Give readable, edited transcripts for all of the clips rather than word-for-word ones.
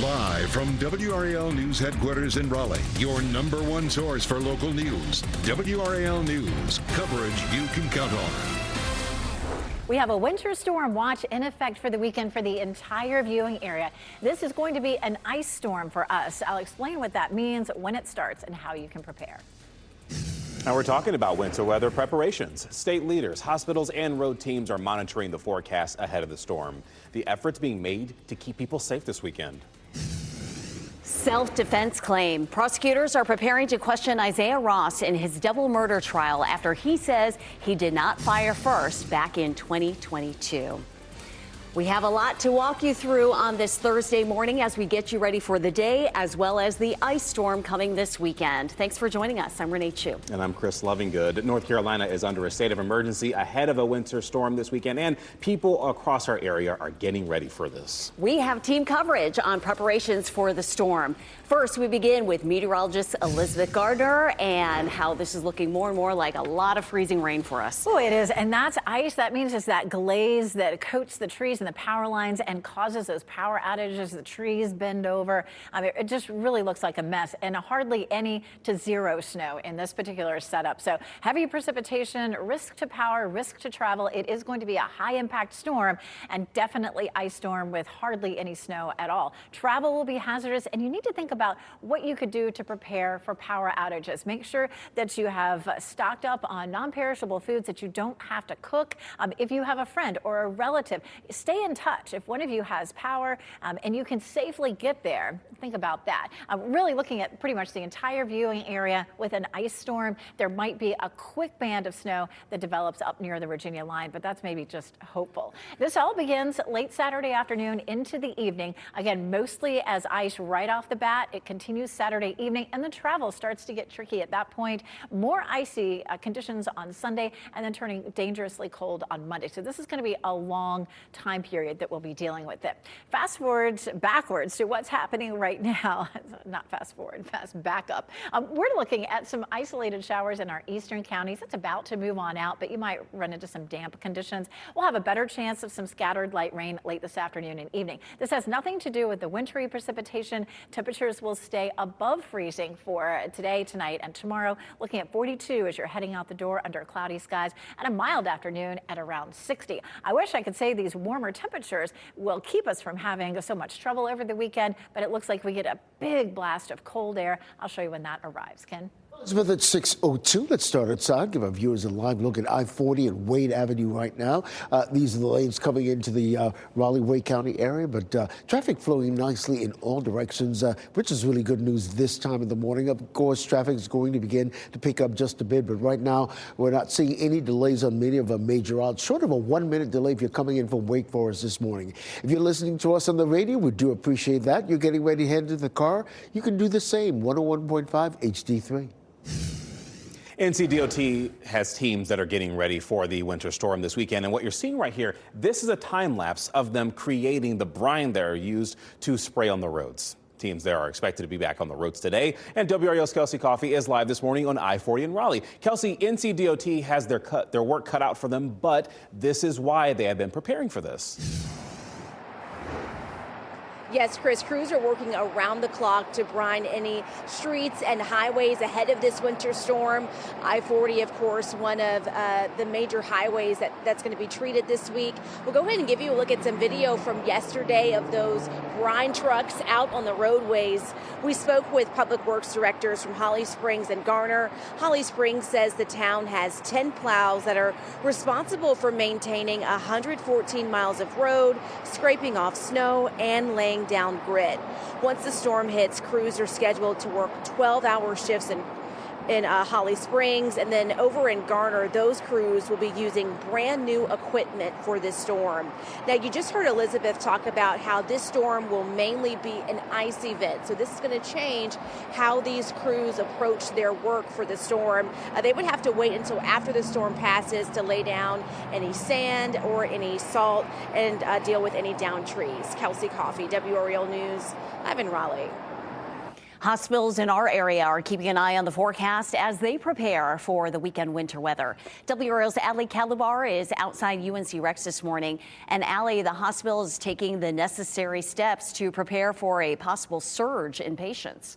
Live from WRAL News headquarters in Raleigh, your #1 source for local news. WRAL News, coverage you can count on. We have a winter storm watch in effect for the weekend for the entire viewing area. This is going to be an ice storm for us. I'll explain what that means, when it starts, and how you can prepare. Now we're talking about winter weather preparations. State leaders, hospitals, and road teams are monitoring the forecast ahead of the storm. The efforts being made to keep people safe this weekend. Self-defense claim. Prosecutors are preparing to question Isaiah Ross in his double murder trial after he says he did not fire first back in 2022. We have a lot to walk you through on this Thursday morning as we get you ready for the day, as well as the ice storm coming this weekend. Thanks for joining us. I'm Renee Chu. And I'm Chris Lovingood. North Carolina is under a state of emergency ahead of a winter storm this weekend, and people across our area are getting ready for this. We have team coverage on preparations for the storm. First, we begin with meteorologist Elizabeth Gardner and how this is looking more and more like a lot of freezing rain for us. Oh, it is. And that's ice. That means it's that glaze that coats the trees and the power lines and causes those power outages. The trees bend over. It just really looks like a mess, and hardly any to zero snow in this particular setup. So heavy precipitation, risk to power, risk to travel. It is going to be a high impact storm and definitely ice storm with hardly any snow at all. Travel will be hazardous, and you need to think about what you could do to prepare for power outages. Make sure that you have stocked up on non-perishable foods that you don't have to cook. If you have a friend or a relative, stay in touch. If one of you has power and you can safely get there, think about that. Really looking at pretty much the entire viewing area with an ice storm. There might be a quick band of snow that develops up near the Virginia line, but that's maybe just hopeful. This all begins late Saturday afternoon into the evening. Again, mostly as ice right off the bat. It continues Saturday evening, and the travel starts to get tricky at that point. More icy conditions on Sunday, and then turning dangerously cold on Monday. So this is going to be a long time period that we'll be dealing with it. Fast forward backwards to what's happening right now. Not fast forward, fast back up. We're looking at some isolated showers in our eastern counties. It's about to move on out, but you might run into some damp conditions. We'll have a better chance of some scattered light rain late this afternoon and evening. This has nothing to do with the wintry precipitation. Temperatures will stay above freezing for today, tonight, and tomorrow. Looking at 42 as you're heading out the door under cloudy skies, and a mild afternoon at around 60. I wish I could say these warmer temperatures will keep us from having so much trouble over the weekend, but it looks like we get a big blast of cold air. I'll show you when that arrives. Ken? Elizabeth, at 6:02. Let's start outside. Give our viewers a live look at I-40 and Wade Avenue right now. These are the lanes coming into the Raleigh-Wade County area, but traffic flowing nicely in all directions, which is really good news this time of the morning. Of course, traffic is going to begin to pick up just a bit, but right now we're not seeing any delays on many of our major routes, short of a 1-minute delay if you're coming in from Wake Forest this morning. If you're listening to us on the radio, we do appreciate that. You're getting ready to head into the car, you can do the same. 101.5 HD3. NCDOT has teams that are getting ready for the winter storm this weekend. And what you're seeing right here, this is a time lapse of them creating the brine that are used to spray on the roads. Teams there are expected to be back on the roads today. And WRAL's Kelsey Coffey is live this morning on I-40 in Raleigh. Kelsey, NCDOT has their work cut out for them, but this is why they have been preparing for this. Yes, Chris, crews are working around the clock to brine any streets and highways ahead of this winter storm. I-40, of course, one of the major highways that's going to be treated this week. We'll go ahead and give you a look at some video from yesterday of those brine trucks out on the roadways. We spoke with public works directors from Holly Springs and Garner. Holly Springs says the town has 10 plows that are responsible for maintaining 114 miles of road, scraping off snow, and laying down grit. Once the storm hits, crews are scheduled to work 12-hour shifts in Holly Springs, and then over in Garner, those crews will be using brand new equipment for this storm. Now, you just heard Elizabeth talk about how this storm will mainly be an ice event, so this is going to change how these crews approach their work for the storm. They would have to wait until after the storm passes to lay down any sand or any salt and deal with any downed trees. Kelsey Coffey, WRAL News, live in Raleigh. Hospitals in our area are keeping an eye on the forecast as they prepare for the weekend winter weather. WRAL's Ali Calabar is outside UNC Rex this morning. And Ali, the hospital is taking the necessary steps to prepare for a possible surge in patients.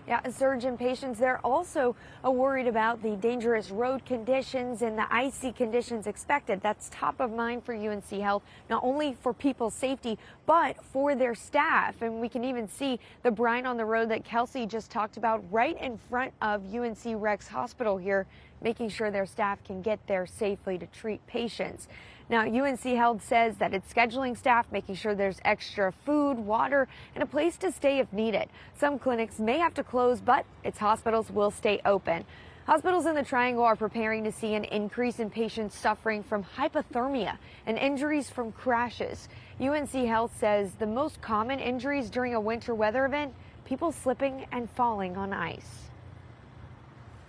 Yeah, a surge in patients. They're also worried about the dangerous road conditions and the icy conditions expected. That's top of mind for UNC Health, not only for people's safety, but for their staff. And we can even see the brine on the road that Kelsey just talked about right in front of UNC Rex Hospital here, making sure their staff can get there safely to treat patients. Now, UNC Health says that it's scheduling staff, making sure there's extra food, water, and a place to stay if needed. Some clinics may have to close, but its hospitals will stay open. Hospitals in the Triangle are preparing to see an increase in patients suffering from hypothermia and injuries from crashes. UNC Health says the most common injuries during a winter weather event, people slipping and falling on ice.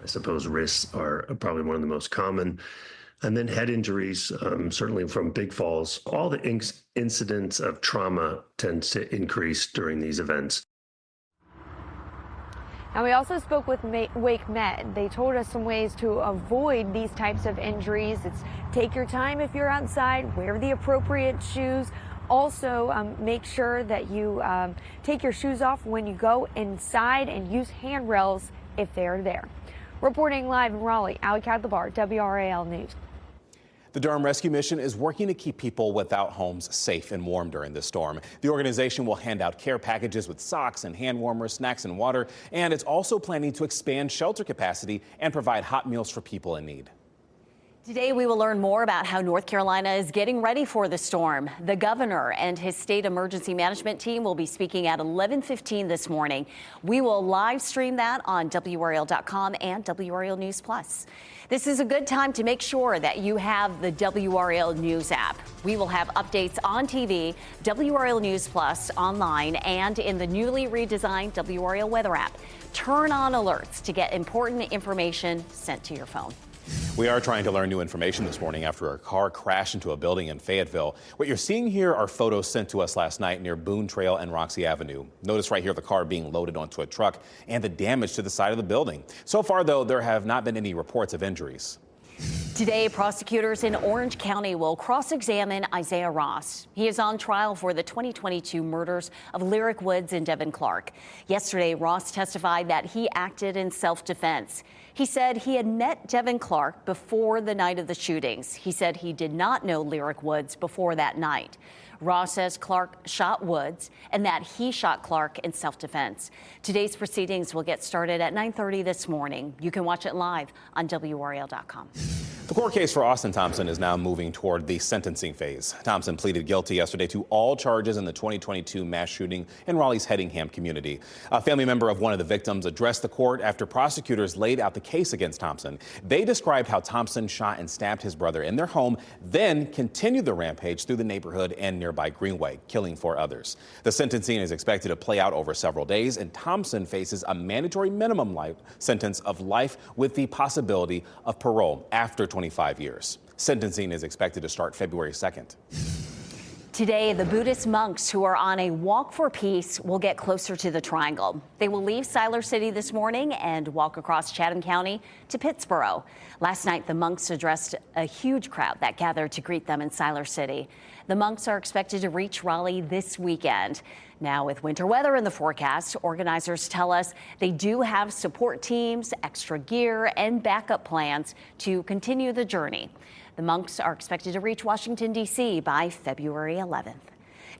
I suppose wrists are probably one of the most common. And then head injuries, certainly from big falls. All the incidents of trauma tend to increase during these events. Now, we also spoke with Wake Med. They told us some ways to avoid these types of injuries. It's take your time if you're outside, wear the appropriate shoes. Also, make sure that you take your shoes off when you go inside and use handrails if they're there. Reporting live in Raleigh, Ali Calabar, WRAL News. The Durham Rescue Mission is working to keep people without homes safe and warm during this storm. The organization will hand out care packages with socks and hand warmers, snacks and water, and it's also planning to expand shelter capacity and provide hot meals for people in need. Today, we will learn more about how North Carolina is getting ready for the storm. The governor and his state emergency management team will be speaking at 11:15 this morning. We will live stream that on WRAL.com and WRAL News Plus. This is a good time to make sure that you have the WRAL News app. We will have updates on TV, WRAL News Plus, online, and in the newly redesigned WRAL Weather app. Turn on alerts to get important information sent to your phone. We are trying to learn new information this morning after a car crashed into a building in Fayetteville. What you're seeing here are photos sent to us last night near Boone Trail and Roxy Avenue. Notice right here the car being loaded onto a truck and the damage to the side of the building. So far, though, there have not been any reports of injuries. Today, prosecutors in Orange County will cross-examine Isaiah Ross. He is on trial for the 2022 murders of Lyric Woods and Devin Clark. Yesterday, Ross testified that he acted in self-defense. He said he had met Devin Clark before the night of the shootings. He said he did not know Lyric Woods before that night. Ross says Clark shot Woods and that he shot Clark in self-defense. Today's proceedings will get started at 9:30 this morning. You can watch it live on WRAL.com. The court case for Austin Thompson is now moving toward the sentencing phase. Thompson pleaded guilty yesterday to all charges in the 2022 mass shooting in Raleigh's Hedingham community. A family member of one of the victims addressed the court after prosecutors laid out the case against Thompson. They described how Thompson shot and stabbed his brother in their home, then continued the rampage through the neighborhood and nearby Greenway, killing 4 others. The sentencing is expected to play out over several days, and Thompson faces a mandatory minimum life sentence of life with the possibility of parole after 25 years. Sentencing is expected to start February 2nd. Today, the Buddhist monks who are on a walk for peace will get closer to the Triangle. They will leave Siler City this morning and walk across Chatham County to Pittsboro. Last night, the monks addressed a huge crowd that gathered to greet them in Siler City. The monks are expected to reach Raleigh this weekend. Now, with winter weather in the forecast, organizers tell us they do have support teams, extra gear, and backup plans to continue the journey. The monks are expected to reach Washington, D.C. by February 11th.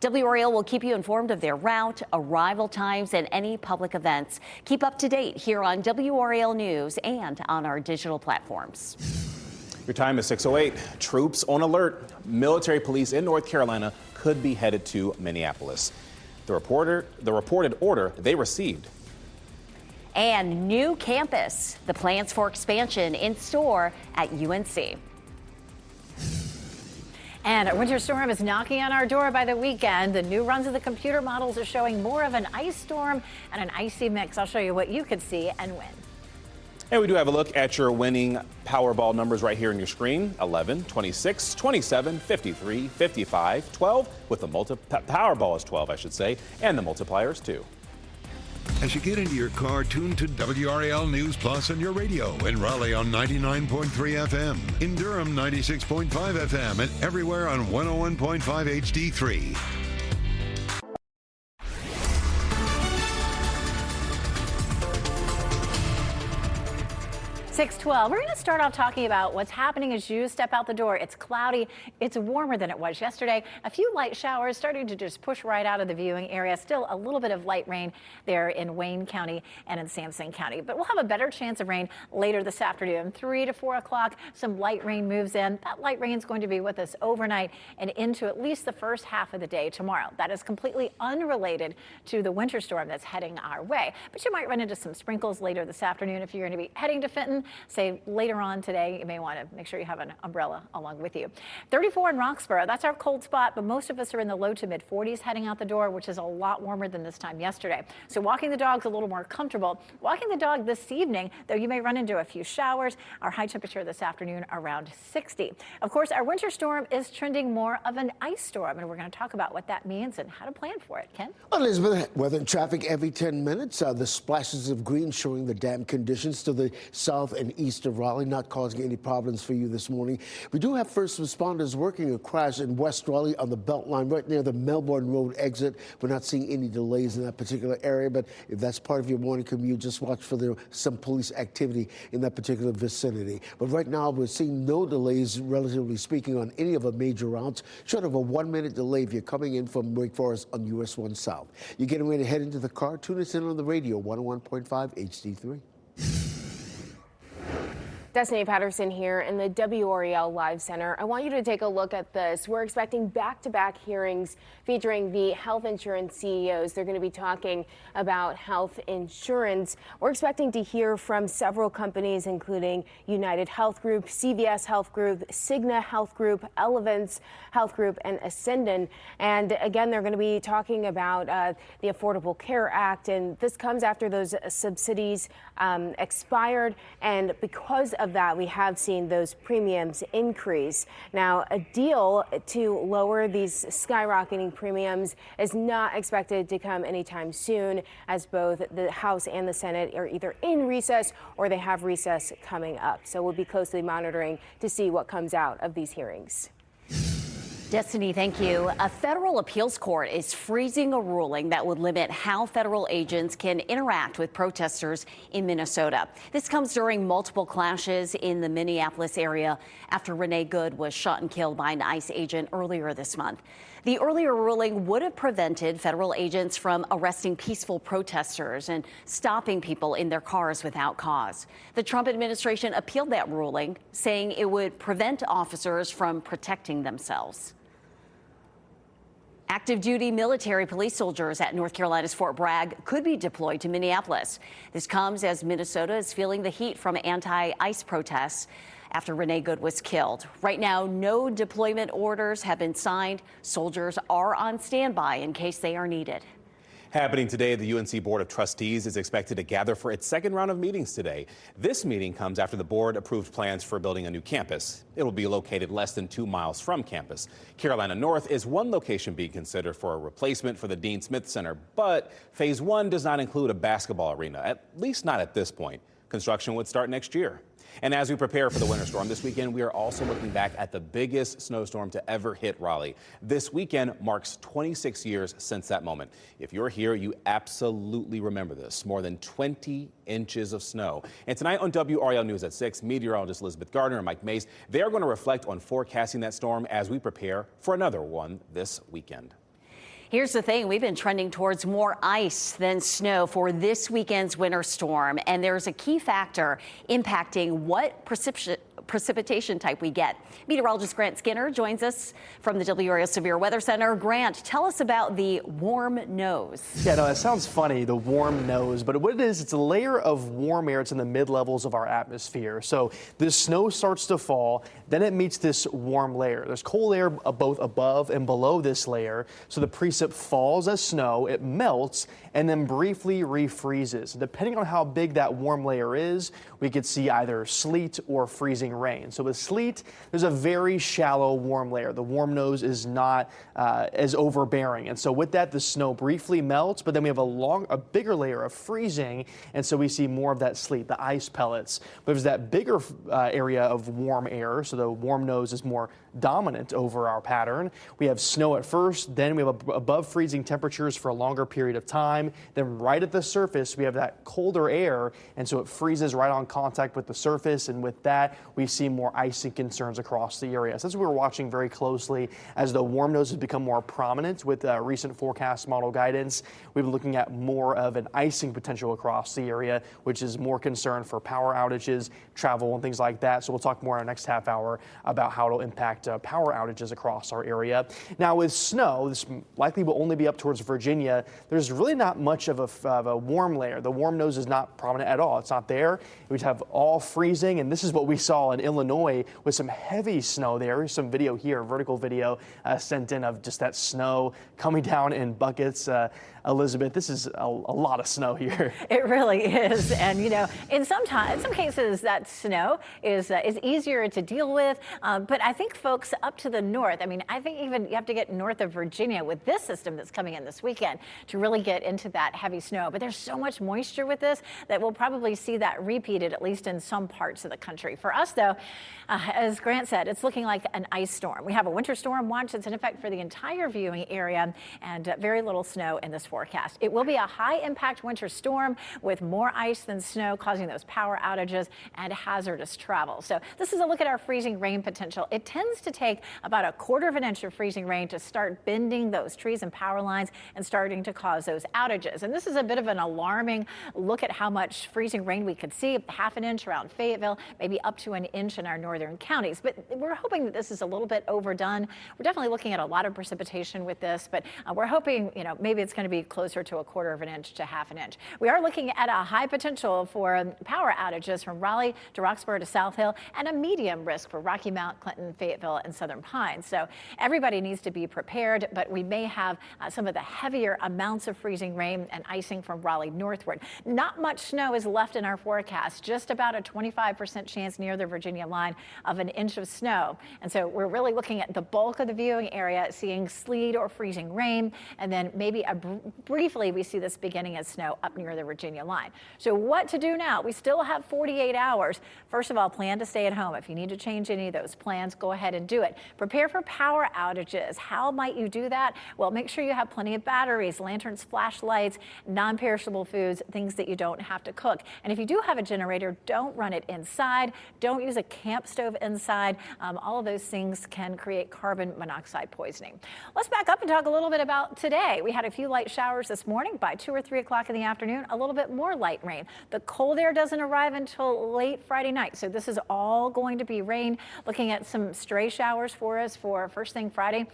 WRAL will keep you informed of their route, arrival times, and any public events. Keep up to date here on WRAL News and on our digital platforms. Your time is 6:08. Troops on alert. Military police in North Carolina could be headed to Minneapolis. The reported order they received. And new campus. The plans for expansion in store at UNC. And a winter storm is knocking on our door by the weekend. The new runs of the computer models are showing more of an ice storm and an icy mix. I'll show you what you could see and when. And we do have a look at your winning Powerball numbers right here on your screen. 11, 26, 27, 53, 55, 12, with the Powerball is 12, I should say, and the multiplier is 2. As you get into your car, tune to WRAL News Plus on your radio. In Raleigh on 99.3 FM. In Durham, 96.5 FM. And everywhere on 101.5 HD3. 6:12. We're going to start off talking about what's happening as you step out the door. It's cloudy. It's warmer than it was yesterday. A few light showers starting to just push right out of the viewing area. Still a little bit of light rain there in Wayne County and in Sampson County. But we'll have a better chance of rain later this afternoon. 3 to 4 o'clock, some light rain moves in. That light rain is going to be with us overnight and into at least the first half of the day tomorrow. That is completely unrelated to the winter storm that's heading our way. But you might run into some sprinkles later this afternoon if you're going to be heading to Fenton. Say later on today, you may want to make sure you have an umbrella along with you. 34 in Roxborough, that's our cold spot, but most of us are in the low to mid 40s heading out the door, which is a lot warmer than this time yesterday. So walking the dog's a little more comfortable. Walking the dog this evening, though, you may run into a few showers. Our high temperature this afternoon around 60. Of course, our winter storm is trending more of an ice storm, and we're going to talk about what that means and how to plan for it. Ken? Well, Elizabeth, weather and traffic every 10 minutes. The splashes of green showing the damp conditions to the south and east of Raleigh, not causing any problems for you this morning. We do have first responders working a crash in West Raleigh on the Beltline right near the Melbourne Road exit. We're not seeing any delays in that particular area, but if that's part of your morning commute, just watch for some police activity in that particular vicinity. But right now, we're seeing no delays, relatively speaking, on any of the major routes, short of a 1-minute delay if you're coming in from Wake Forest on US 1 South. You're getting ready to head into the car, tune us in on the radio, 101.5 HD3. Destiny Patterson here in the WRAL Live Center. I want you to take a look at this. We're expecting back-to-back hearings featuring the health insurance CEOs. They're going to be talking about health insurance. We're expecting to hear from several companies, including United Health Group, CVS Health Group, Cigna Health Group, Elevance Health Group, and Ascendon. And again, they're going to be talking about the Affordable Care Act. And this comes after those subsidies expired. And because of that, we have seen those premiums increase. Now, a deal to lower these skyrocketing premiums is not expected to come anytime soon, as both the House and the Senate are either in recess or they have recess coming up. So we'll be closely monitoring to see what comes out of these hearings. Destiny, thank you. A federal appeals court is freezing a ruling that would limit how federal agents can interact with protesters in Minnesota. This comes during multiple clashes in the Minneapolis area after Renee Good was shot and killed by an ICE agent earlier this month. The earlier ruling would have prevented federal agents from arresting peaceful protesters and stopping people in their cars without cause. The Trump administration appealed that ruling, saying it would prevent officers from protecting themselves. Active duty military police soldiers at North Carolina's Fort Bragg could be deployed to Minneapolis. This comes as Minnesota is feeling the heat from anti-ICE protests after Renee Good was killed. Right now, no deployment orders have been signed. Soldiers are on standby in case they are needed. Happening today, the UNC Board of Trustees is expected to gather for its second round of meetings today. This meeting comes after the board approved plans for building a new campus. It will be located less than 2 miles from campus. Carolina North is one location being considered for a replacement for the Dean Smith Center, but phase 1 does not include a basketball arena, at least not at this point. Construction would start next year. And as we prepare for the winter storm this weekend, we are also looking back at the biggest snowstorm to ever hit Raleigh. This weekend marks 26 years since that moment. If you're here, you absolutely remember this. More than 20 inches of snow. And tonight on WRAL News at 6, meteorologist Elizabeth Gardner and Mike Mays, they are going to reflect on forecasting that storm as we prepare for another one this weekend. Here's the thing. We've been trending towards more ice than snow for this weekend's winter storm. And there's a key factor impacting what precipitation type we get. Meteorologist Grant Skinner joins us from the WRAL Severe Weather Center. Grant, tell us about the warm nose. Yeah, no, that sounds funny, the warm nose, but what it is, it's a layer of warm air. It's in the mid-levels of our atmosphere. So this snow starts to fall, then it meets this warm layer. There's cold air both above and below this layer. So the precip falls as snow, it melts, and then briefly refreezes. Depending on how big that warm layer is, we could see either sleet or freezing rain. So with sleet, there's a very shallow warm layer. The warm nose is not as overbearing. And so with that, the snow briefly melts, but then we have a bigger layer of freezing. And so we see more of that sleet, the ice pellets. But there's that bigger area of warm air. So the warm nose is more dominant over our pattern. We have snow at first, then we have above freezing temperatures for a longer period of time. Then right at the surface, we have that colder air, and so it freezes right on contact with the surface, and with that, we see more icing concerns across the area. So that's what we're watching very closely as the warm nose has become more prominent with recent forecast model guidance. We've been looking at more of an icing potential across the area, which is more concern for power outages, travel, and things like that. So we'll talk more in our next half hour about how it'll impact power outages across our area. Now with snow, this likely will only be up towards Virginia. There's really not much of a warm layer. The warm nose is not prominent at all. It's not there. We'd have all freezing, and this is what we saw in Illinois with some heavy snow there. Here's some video here, vertical video sent in of just that snow coming down in buckets. Elizabeth, this is a lot of snow here. It really is. And, you know, in some cases, that snow is easier to deal with. But I think folks up to the north, I mean, I think even you have to get north of Virginia with this system that's coming in this weekend to really get into that heavy snow. But there's so much moisture with this that we'll probably see that repeated, at least in some parts of the country. For us, though, as Grant said, it's looking like an ice storm. We have a winter storm watch that's in effect for the entire viewing area, and very little snow in this forecast. It will be a high impact winter storm with more ice than snow, causing those power outages and hazardous travel. So this is a look at our freezing rain potential. It tends to take about 1/4 inch of freezing rain to start bending those trees and power lines and starting to cause those outages. And this is a bit of an alarming look at how much freezing rain we could see, 1/2 inch around Fayetteville, maybe up to 1 inch in our northern counties. But we're hoping that this is a little bit overdone. We're definitely looking at a lot of precipitation with this, but we're hoping, you know, maybe it's going to be closer to 1/4 inch to 1/2 inch. We are looking at a high potential for power outages from Raleigh to Roxborough to South Hill, and a medium risk for Rocky Mount, Clinton, Fayetteville, and Southern Pines. So everybody needs to be prepared, but we may have some of the heavier amounts of freezing rain and icing from Raleigh northward. Not much snow is left in our forecast, just about a 25% chance near the Virginia line of 1 inch of snow. And so we're really looking at the bulk of the viewing area, seeing sleet or freezing rain, and then maybe briefly we see this beginning as snow up near the Virginia line. So what to do now? We still have 48 hours. First of all, plan to stay at home. If you need to change any of those plans, go ahead and do it. Prepare for power outages. How might you do that? Well, make sure you have plenty of batteries, lanterns, flashlights, non-perishable foods, things that you don't have to cook. And if you do have a generator, don't run it inside. Don't use a camp stove inside. All of those things can create carbon monoxide poisoning. Let's back up and talk a little bit about today. We had a few light showers this morning. By 2 or 3 o'clock in the afternoon, a little bit more light rain. The cold air doesn't arrive until late Friday night, so this is all going to be rain. Looking at some stray showers for us for first thing Friday.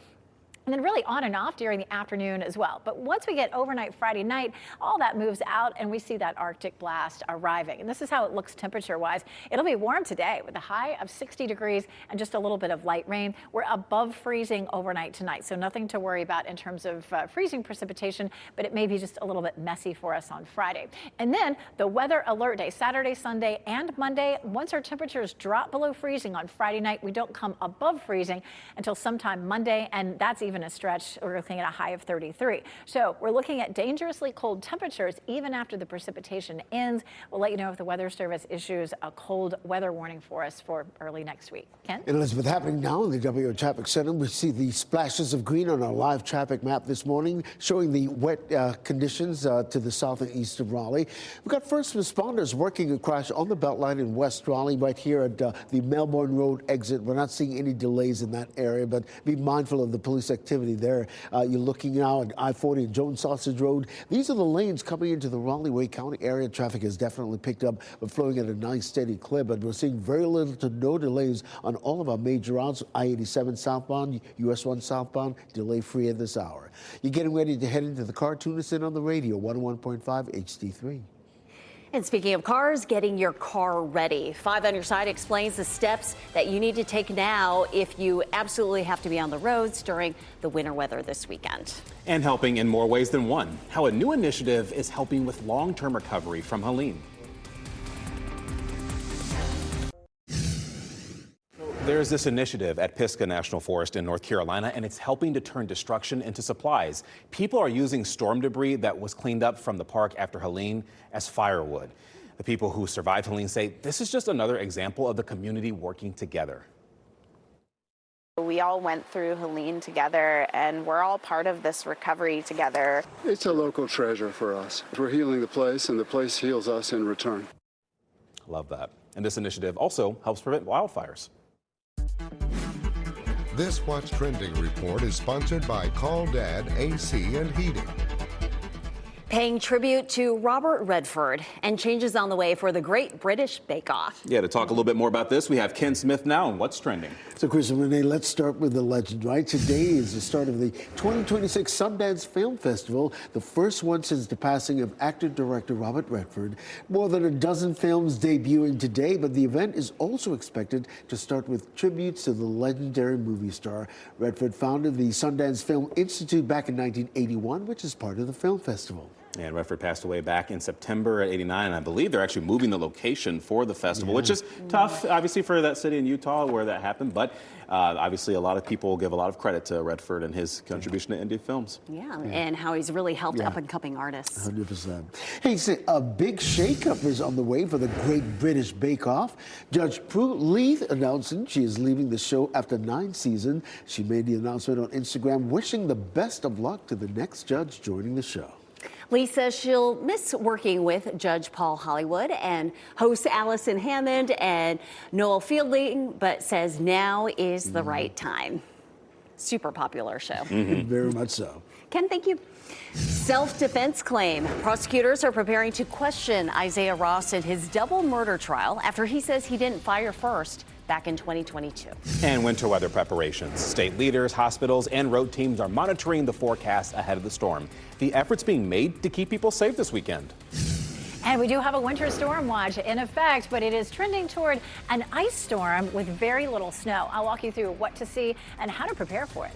And then really on and off during the afternoon as well. But once we get overnight Friday night, all that moves out and we see that Arctic blast arriving. And this is how it looks temperature-wise. It'll be warm today with a high of 60 degrees and just a little bit of light rain. We're above freezing overnight tonight, so nothing to worry about in terms of freezing precipitation, but it may be just a little bit messy for us on Friday. And then the weather alert day, Saturday, Sunday, and Monday. Once our temperatures drop below freezing on Friday night, we don't come above freezing until sometime Monday, and that's even a stretch. We're looking at a high of 33. So we're looking at dangerously cold temperatures even after the precipitation ends. We'll let you know if the Weather Service issues a cold weather warning for us for early next week. Ken? Elizabeth, happening now in the WRAL Traffic Center, we see the splashes of green on our live traffic map this morning, showing the wet conditions to the south and east of Raleigh. We've got first responders working a crash on the Beltline in West Raleigh, right here at the Melbourne Road exit. We're not seeing any delays in that area, but be mindful of the police activity activity there. You're looking now at I-40 and Jones Sausage Road. These are the lanes coming into the Raleigh-Wake County area. Traffic has definitely picked up, but flowing at a nice steady clip. But we're seeing very little to no delays on all of our major routes. I-87 southbound, US 1 southbound, delay-free at this hour. You're getting ready to head into the car. Tune us in on the radio, 101.5 HD3. And speaking of cars, getting your car ready. 5 on Your Side explains the steps that you need to take now if you absolutely have to be on the roads during the winter weather this weekend. And helping in more ways than one. How a new initiative is helping with long-term recovery from Helene. There's this initiative at Pisgah National Forest in North Carolina, and it's helping to turn destruction into supplies. People are using storm debris that was cleaned up from the park after Helene as firewood. The people who survived Helene say this is just another example of the community working together. We all went through Helene together, and we're all part of this recovery together. It's a local treasure for us. We're healing the place, and the place heals us in return. Love that. And this initiative also helps prevent wildfires. This What's Trending report is sponsored by Call Dad AC and Heating. Paying tribute to Robert Redford, and changes on the way for the Great British Bake Off. Yeah, to talk a little bit more about this, we have Ken Smith now on What's Trending. So, Chris and Renee, let's start with the legend, right? Today is the start of the 2026 Sundance Film Festival, the first one since the passing of actor-director Robert Redford. More than a dozen films debuting today, but the event is also expected to start with tributes to the legendary movie star. Redford founded the Sundance Film Institute back in 1981, which is part of the film festival. And Redford passed away back in September at 89, and I believe they're actually moving the location for the festival, which is tough, obviously, for that city in Utah where that happened. But obviously, a lot of people give a lot of credit to Redford and his contribution to indie films. Yeah, and how he's really helped up-and-coming artists. 100%. Hey, so a big shakeup is on the way for the Great British Bake Off. Judge Prue Leith announcing she is leaving the show after 9 seasons. She made the announcement on Instagram, wishing the best of luck to the next judge joining the show. Lee says she'll miss working with Judge Paul Hollywood and host Allison Hammond and Noel Fielding, but says now is the right time. Super popular show. Very much so. Ken, thank you. Self-defense claim. Prosecutors are preparing to question Isaiah Ross in his double murder trial after he says he didn't fire first back in 2022. And winter weather preparations. State leaders, hospitals, and road teams are monitoring the forecast ahead of the storm. The efforts being made to keep people safe this weekend. And we do have a winter storm watch in effect, but it is trending toward an ice storm with very little snow. I'll walk you through what to see and how to prepare for it.